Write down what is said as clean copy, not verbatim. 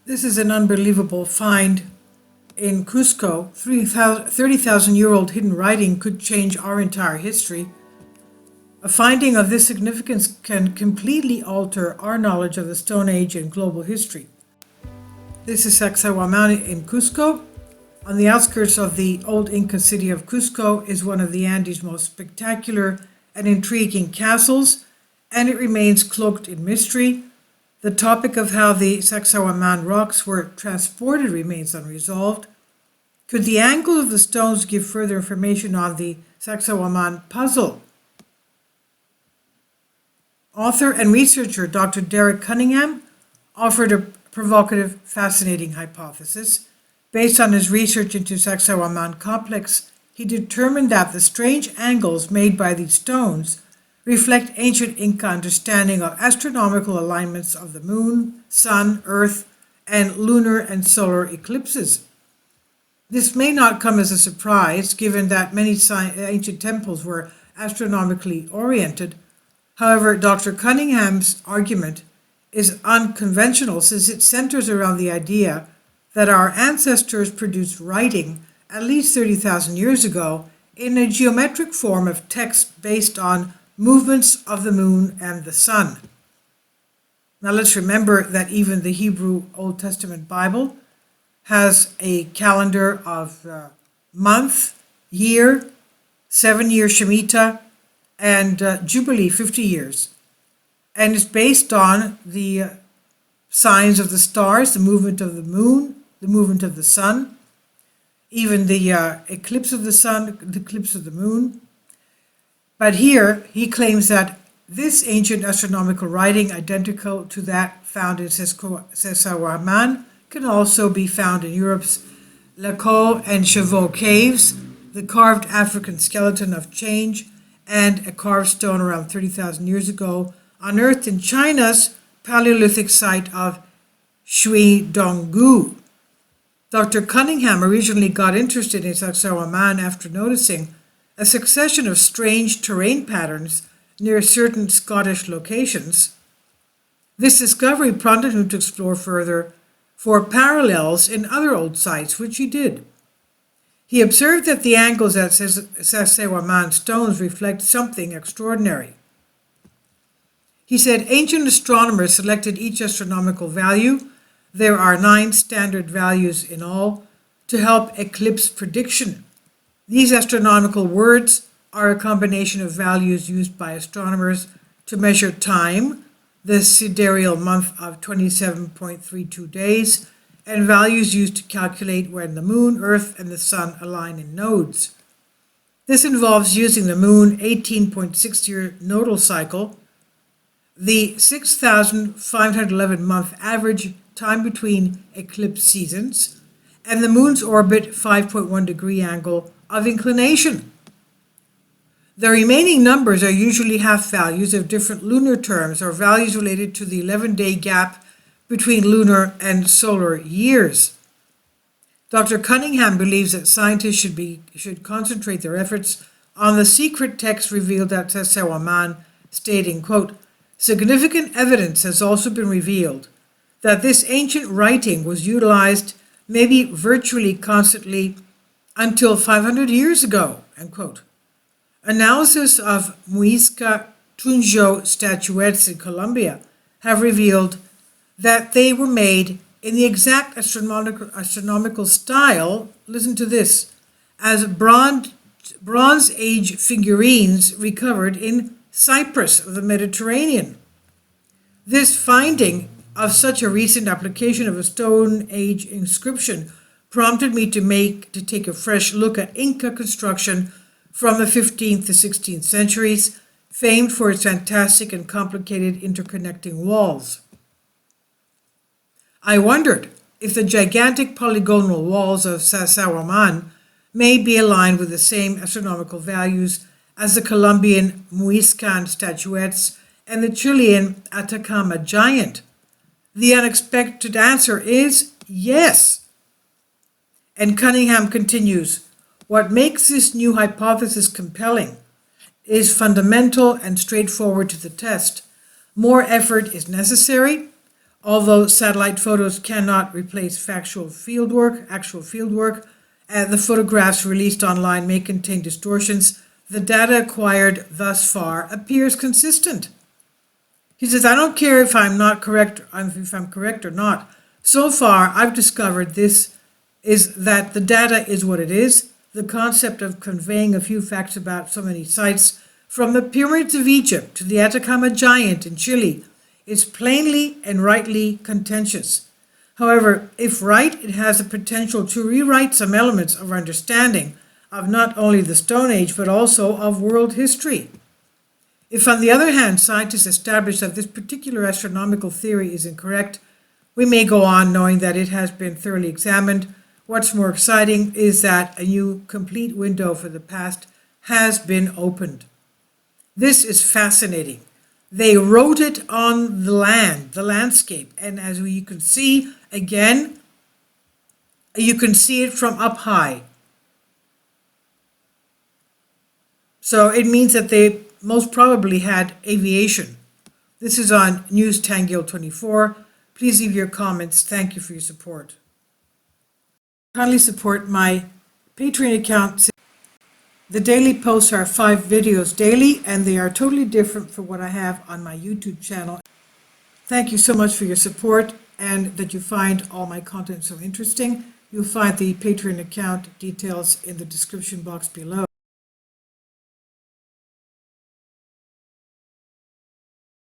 This is an unbelievable find in Cusco. 30,000-year-old hidden writing could change our entire history. A finding of this significance can completely alter our knowledge of the Stone Age and global history. This is Sacsayhuaman in Cusco. On the outskirts of the old Inca city of Cusco is one of the Andes' most spectacular and intriguing castles, and it remains cloaked in mystery. The topic of how the Sacsayhuaman rocks were transported remains unresolved. Could the angle of the stones give further information on the Sacsayhuaman puzzle? Author and researcher Dr. Derek Cunningham offered a provocative, fascinating hypothesis. Based on his research into Sacsayhuaman complex, he determined that the strange angles made by these stones reflect ancient Inca understanding of astronomical alignments of the moon, sun, earth, and lunar and solar eclipses. This may not come as a surprise, given that many ancient temples were astronomically oriented. However, Dr. Cunningham's argument is unconventional, since it centers around the idea that our ancestors produced writing at least 30,000 years ago in a geometric form of text based on movements of the moon and the sun. Now let's remember that even the Hebrew Old Testament Bible has a calendar of month, year, 7-year Shemitah, and Jubilee, 50 years. And it's based on the signs of the stars, the movement of the moon, the movement of the sun, even the eclipse of the sun, the eclipse of the moon. But here, he claims that this ancient astronomical writing, identical to that found in Sacsayhuaman, can also be found in Europe's Lecaux and Chauveau caves, the carved African skeleton of change, and a carved stone around 30,000 years ago unearthed in China's Paleolithic site of Shuidonggu. Dr. Cunningham originally got interested in Sacsayhuaman after noticing a succession of strange terrain patterns near certain Scottish locations. This discovery prompted him to explore further for parallels in other old sites, which he did. He observed that the angles at Sacsayhuaman stones reflect something extraordinary. He said ancient astronomers selected each astronomical value, there are 9 standard values in all, to help eclipse prediction. These astronomical words are a combination of values used by astronomers to measure time, the sidereal month of 27.32 days, and values used to calculate when the moon, earth, and the sun align in nodes. This involves using the moon 18.6-year nodal cycle, the 6,511 month average time between eclipse seasons, and the moon's orbit 5.1 degree angle of inclination. The remaining numbers are usually half values of different lunar terms or values related to the 11-day gap between lunar and solar years. Dr. Cunningham believes that scientists should concentrate their efforts on the secret text revealed at Sacsayhuaman, stating, quote, "Significant evidence has also been revealed that this ancient writing was utilized maybe virtually constantly until 500 years ago," end quote. Analysis of Muisca Tunjo statuettes in Colombia have revealed that they were made in the exact astronomical style, listen to this, as Bronze Age figurines recovered in Cyprus of the Mediterranean. This finding of such a recent application of a Stone Age inscription prompted me to take a fresh look at Inca construction from the 15th to 16th centuries, famed for its fantastic and complicated interconnecting walls. I wondered if the gigantic polygonal walls of Sacsayhuaman may be aligned with the same astronomical values as the Colombian Muiscan statuettes and the Chilean Atacama giant. The unexpected answer is yes. And Cunningham continues, what makes this new hypothesis compelling is fundamental and straightforward to the test. More effort is necessary. Although satellite photos cannot replace actual field work, the photographs released online may contain distortions. The data acquired thus far appears consistent. He says, I don't care if I'm correct or not. So far, I've discovered that the data is what it is. The concept of conveying a few facts about so many sites, from the pyramids of Egypt to the Atacama Giant in Chile, is plainly and rightly contentious. However, if right, it has the potential to rewrite some elements of our understanding of not only the Stone Age, but also of world history. If, on the other hand, scientists establish that this particular astronomical theory is incorrect, we may go on knowing that it has been thoroughly examined. What's more exciting is that a new complete window for the past has been opened. This is fascinating. They wrote it on the landscape, and as you can see, again, you can see it from up high. So it means that they most probably had aviation. This is on News Tangil 24. Please leave your comments. Thank you for your support. Kindly support my Patreon account. The daily posts are 5 videos daily, and they are totally different from what I have on my YouTube channel. Thank you so much for your support and that you find all my content so interesting. You'll find the Patreon account details in the description box below.